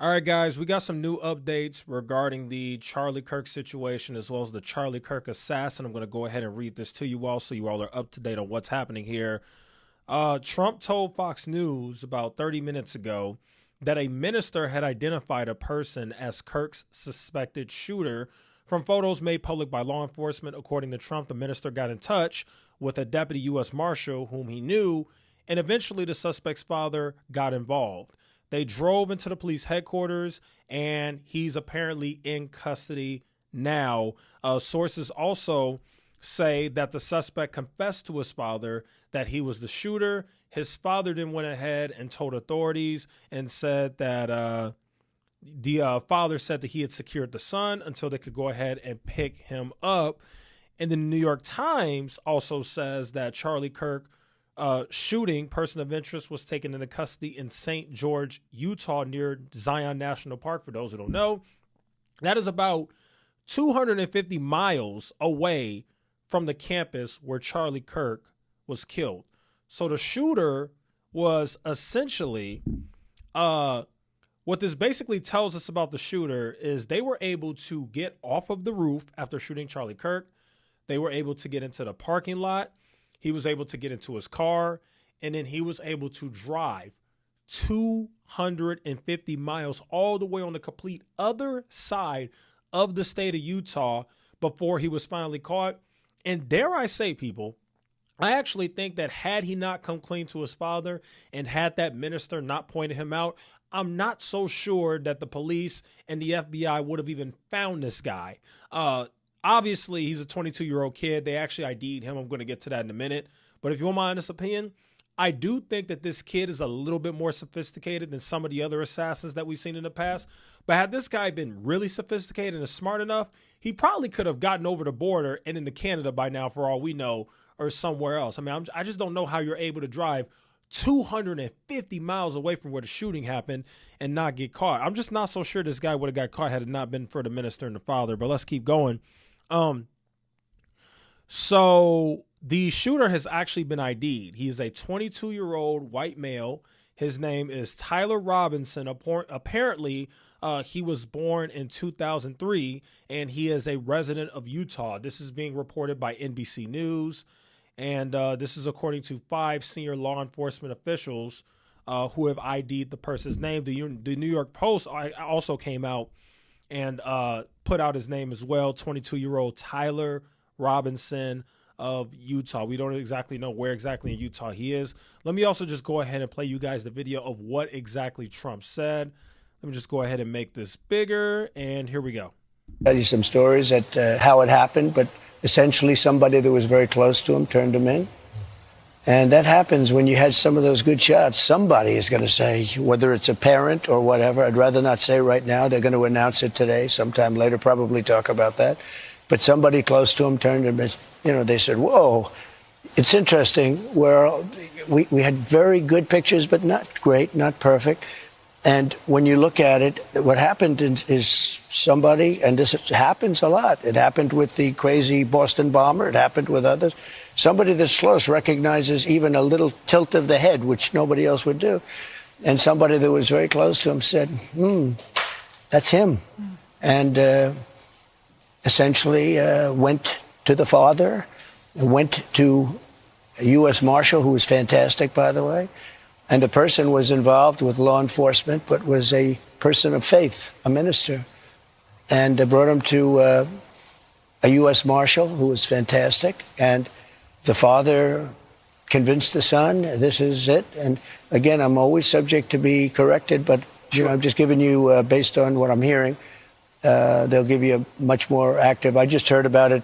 All right, guys, we got some new updates regarding the Charlie Kirk situation as well as the Charlie Kirk assassin. I'm going to go ahead and read this to you all so you all are up to date on what's happening here. Trump told Fox News about 30 minutes ago that a minister had identified a person as Kirk's suspected shooter from photos made public by law enforcement. According to Trump, the minister got in touch with a deputy U.S. Marshal whom he knew, and eventually the suspect's father got involved. They drove into the police headquarters, and he's apparently in custody now. Sources also say that the suspect confessed to his father that he was the shooter. His father then went ahead and told authorities and said that the father said that he had secured the son until they could go ahead and pick him up. And the New York Times also says that Charlie Kirk shooting person of interest was taken into custody in St. George, Utah, near Zion National Park. For those who don't know, that is about 250 miles away from the campus where Charlie Kirk was killed. So the shooter was essentially, what this basically tells us about the shooter is they were able to get off of the roof after shooting Charlie Kirk. They were able to get into the parking lot. He was able to get into his car, and then he was able to drive 250 miles all the way on the complete other side of the state of Utah before he was finally caught. And dare I say, people, I actually think that had he not come clean to his father and had that minister not pointed him out, I'm not so sure that the police and the FBI would have even found this guy. Obviously, he's a 22-year-old kid. They actually ID'd him. I'm going to get to that in a minute. But if you want my honest opinion, I do think that this kid is a little bit more sophisticated than some of the other assassins that we've seen in the past. But had this guy been really sophisticated and smart enough, he probably could have gotten over the border and into Canada by now, for all we know, or somewhere else. I mean, I just don't know how you're able to drive 250 miles away from where the shooting happened and not get caught. I'm just not so sure this guy would have got caught had it not been for the minister and the father. But let's keep going. So the shooter has actually been ID'd. He is a 22-year-old white male. His name is Tyler Robinson. Apparently, he was born in 2003, and he is a resident of Utah. This is being reported by NBC News, and this is according to 5 senior law enforcement officials who have ID'd the person's name. The New York Post also came out and put out his name as well, 22-year-old Tyler Robinson of Utah. We don't exactly know where exactly in Utah he is. Let me also just go ahead and play you guys the video of what exactly Trump said. Let me just go ahead and make this bigger, and here we go. Tell you some stories at how it happened, but essentially somebody that was very close to him turned him in. And that happens when you had some of those good shots. Somebody is going to say, whether it's a parent or whatever, I'd rather not say right now. They're going to announce it today, sometime later, probably talk about that. But somebody close to him turned him in. You know, they said, whoa. It's interesting where we had very good pictures, but not great, not perfect. And when you look at it, what happened is somebody, and this happens a lot. It happened with the crazy Boston bomber. It happened with others. Somebody that's close recognizes even a little tilt of the head, which nobody else would do. And somebody that was very close to him said, that's him. And essentially went to the father, went to a U.S. Marshal, who was fantastic, by the way. And the person was involved with law enforcement, but was a person of faith, a minister. And brought him to a U.S. Marshal, who was fantastic. And the father convinced the son, this is it. And again, I'm always subject to be corrected, but you know, I'm just giving you, based on what I'm hearing, they'll give you a much more active. I just heard about it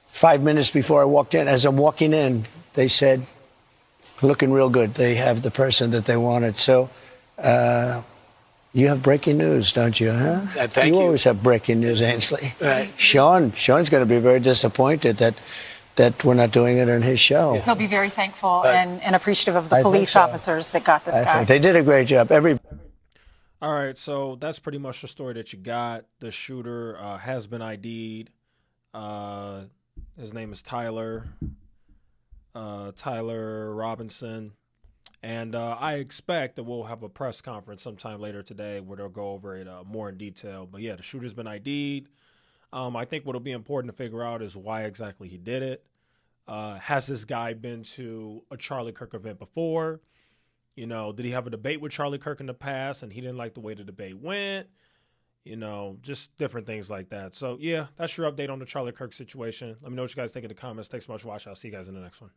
5 minutes before I walked in. As I'm walking in, they said, looking real good. They have the person that they wanted. So you have breaking news, don't you? Huh? Thank you. You always have breaking news, Ainsley. Right. Sean's going to be very disappointed that we're not doing it on his show. He'll be very thankful and appreciative of the police officers that got this guy. They did a great job. All right, so that's pretty much the story that you got. The shooter has been ID'd. His name is Tyler Robinson. And I expect that we'll have a press conference sometime later today where they'll go over it more in detail. But yeah, the shooter's been ID'd. I think what'll be important to figure out is why exactly he did it. Has this guy been to a Charlie Kirk event before? You know, did he have a debate with Charlie Kirk in the past and he didn't like the way the debate went? You know, just different things like that. So, yeah, that's your update on the Charlie Kirk situation. Let me know what you guys think in the comments. Thanks so much for watching. I'll see you guys in the next one.